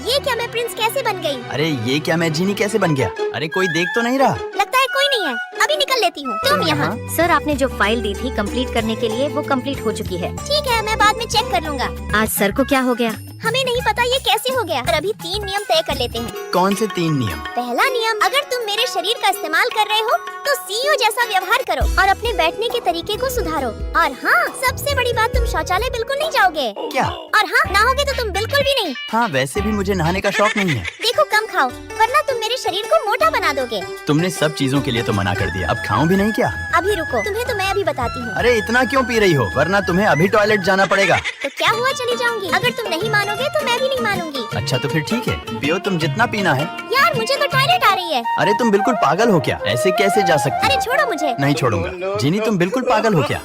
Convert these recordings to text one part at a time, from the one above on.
ये क्या, मैं प्रिंस कैसे बन गई? अरे ये क्या, मैं जीनी कैसे बन गया? अरे कोई देख तो नहीं रहा? लगता है कोई नहीं है, अभी निकल लेती हूँ। तुम यहाँ। सर आपने जो फाइल दी थी कंप्लीट करने के लिए वो कंप्लीट हो चुकी है। ठीक है, मैं बाद में चेक कर लूँगा। आज सर को क्या हो गया? हमें नहीं पता ये कैसे हो गया। और अभी 3 नियम तय कर लेते हैं। कौन से 3 नियम? पहला नियम, अगर तुम मेरे शरीर का इस्तेमाल कर रहे हो तो सीईओ जैसा व्यवहार करो और अपने बैठने के तरीके को सुधारो। और हाँ, सबसे बड़ी बात, तुम शौचालय बिल्कुल नहीं जाओगे। क्या? और हाँ, नहाओगे तो तुम बिल्कुल भी नहीं। हाँ, वैसे भी मुझे नहाने का शौक नहीं है। देखो, कम खाओ वरना तुम मेरे शरीर को मोटा बना दोगे। तुमने सब चीजों के लिए तो मना कर दिया, अब खाऊं भी नहीं क्या? अभी रुको, तुम्हें तो मैं अभी बताती हूँ। अरे इतना क्यों पी रही हो, वरना तुम्हें अभी टॉयलेट जाना पड़ेगा। तो क्या हुआ, चली जाऊंगी। अगर तुम नहीं मानोगे तो मैं भी नहीं मानूंगी। अच्छा तो फिर ठीक है, पियो तुम जितना पीना है। यार मुझे तो टॉयलेट आ रही है। अरे तुम बिल्कुल पागल हो क्या? ऐसे कैसे जा सकती? अरे छोड़ो मुझे। नहीं छोड़ूंगा। जीनी तुम बिल्कुल पागल हो क्या?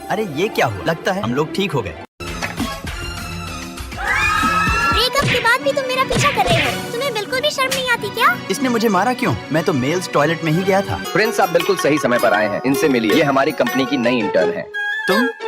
अरे ये क्या हुआ? लगता है हम लोग ठीक हो गए। ब्रेकअप के बाद भी तुम मेरा पीछा कर रहे हो, तुम्हें बिल्कुल भी शर्म नहीं आती क्या? इसने मुझे मारा क्यों? मैं तो मेल्स टॉयलेट में ही गया था। प्रिंस आप बिल्कुल सही समय पर आए हैं, इनसे मिलिए। ये हमारी कंपनी की नई इंटर्न है।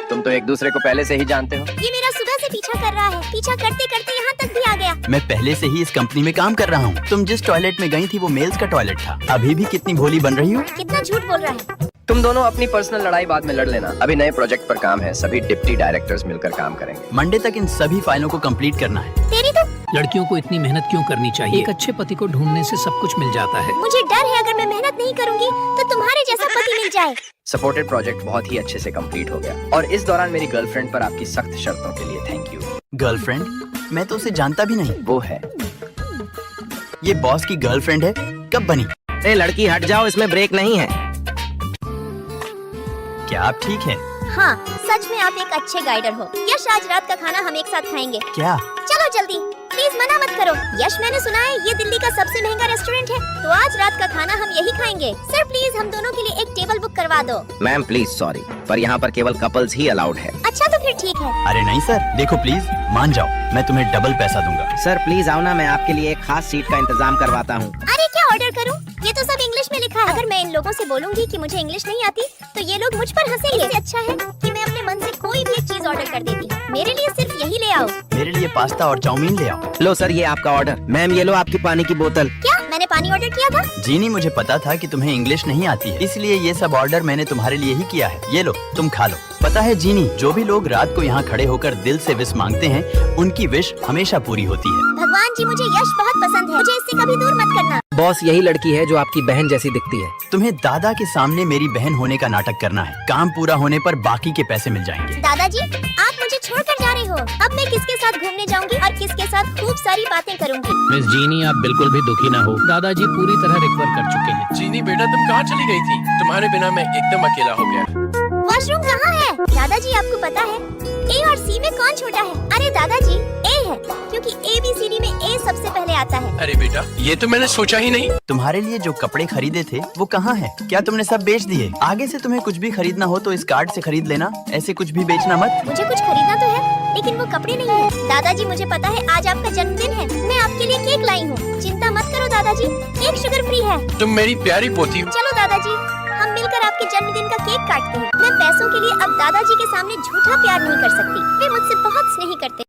तुम तो एक दूसरे को पहले से ही जानते हो। ये मेरा सुबह से पीछा कर रहा है, पीछा करते करते यहाँ तक भी आ गया। मैं पहले से ही इस कंपनी में काम कर रहा हूँ। तुम जिस टॉयलेट में गई थी वो मेल्स का टॉयलेट था। अभी भी कितनी भोली बन रही हो। कितना झूठ बोल रहा है। तुम दोनों अपनी पर्सनल लड़ाई बाद में लड़ लेना। अभी नए प्रोजेक्ट पर काम है, सभी डिप्टी डायरेक्टर्स मिलकर काम करेंगे। मंडे तक इन सभी फाइलों को कंप्लीट करना है। तेरी तो लड़कियों को इतनी मेहनत क्यों करनी चाहिए? एक अच्छे पति को ढूंढने से सब कुछ मिल जाता है। मुझे डर है, अगर मैं मेहनत नहीं करूँगी तो तुम्हारे जैसा पति मिल जाए। सपोर्टेड प्रोजेक्ट बहुत ही अच्छे से कंप्लीट हो गया और इस दौरान मेरी गर्लफ्रेंड पर आपकी सख्त शर्तों के लिए थैंक यू। गर्लफ्रेंड? मैं तो उसे जानता भी नहीं। वो है, ये बॉस की गर्लफ्रेंड है। कब बनी? ए लड़की हट जाओ, इसमें ब्रेक नहीं है। क्या आप ठीक हैं? हाँ, सच में आप एक अच्छे गाइडर हो। यश, आज रात का खाना हम एक साथ खाएंगे। क्या? चलो जल्दी, प्लीज मना मत करो। यश, मैंने सुना है ये दिल्ली का सबसे महंगा रेस्टोरेंट है, तो आज रात का खाना हम यही खाएंगे। सर प्लीज हम दोनों के लिए एक टेबल बुक करवा दो। मैम प्लीज सॉरी, पर यहाँ पर केवल कपल्स ही अलाउड है। अच्छा तो फिर ठीक है। अरे नहीं सर, देखो प्लीज मान जाओ, मैं तुम्हें डबल पैसा दूंगा। सर प्लीज आओ ना, मैं आपके लिए एक खास सीट का इंतजाम करवाता हूँ। अरे क्या ऑर्डर करूँ? ये तो सब इंग्लिश में लिखा है। अगर मैं इन लोगों से बोलूंगी कि मुझे इंग्लिश नहीं आती तो ये लोग मुझ पर हंसेंगे। इससे अच्छा है कि मैं अपने मन से कोई भी एक चीज ऑर्डर कर देती हूँ। मेरे लिए सिर्फ यही ले आओ। मेरे लिए पास्ता और चाउमीन ले आओ। लो सर, ये आपका ऑर्डर। मैम ये लो आपकी पानी की बोतल। क्या मैंने पानी ऑर्डर किया था? जीनी, मुझे पता था कि तुम्हें इंग्लिश नहीं आती है, इसलिए ये सब ऑर्डर मैंने तुम्हारे लिए ही किया है। ये लो, तुम खा लो। पता है जीनी, जो भी लोग रात को यहाँ खड़े होकर दिल से विश मांगते हैं, उनकी विश हमेशा पूरी होती है। भगवान जी, मुझे यश बहुत पसंद है, मुझे इससे कभी दूर मत करना। बॉस यही लड़की है जो आपकी बहन जैसी दिखती है। तुम्हें दादा के सामने मेरी बहन होने का नाटक करना है। काम पूरा होने पर बाकी के पैसे मिल जाएंगे। दादाजी, आप मुझे छोड़कर जा रहे हो। अब मैं किसके साथ घूमने जाऊंगी और किसके साथ खूब सारी बातें करूंगी। मिस जीनी आप बिल्कुल भी दुखी ना हो, दादाजी पूरी तरह रिकवर कर चुके हैं। जीनी बेटा, तुम कहाँ चली गई थी? तुम्हारे बिना मैं एकदम अकेला हो गया। वॉशरूम कहाँ है? दादाजी आपको पता है ए और सी में कौन छोटा है? अरे दादाजी, ए है, क्योंकि ABCD में ए सबसे पहले आता है। अरे बेटा, ये तो मैंने सोचा ही नहीं। तुम्हारे लिए जो कपड़े खरीदे थे वो कहाँ हैं? क्या तुमने सब बेच दिए? आगे से तुम्हें कुछ भी खरीदना हो तो इस कार्ड से खरीद लेना, ऐसे कुछ भी बेचना मत। मुझे कुछ खरीदना तो है, लेकिन वो कपड़े नहीं है। दादाजी मुझे पता है आज आपका जन्मदिन है, मैं आपके लिए केक लाई हूँ। चिंता मत करो दादाजी, केक शुगर फ्री है। तुम मेरी प्यारी पोती हो। चलो दादाजी, हम मिलकर आपके जन्मदिन का केक काटते हैं। मैं पैसों के लिए अब दादाजी के सामने झूठा प्यार नहीं कर सकती, वे मुझसे बहुत स्नेही करते।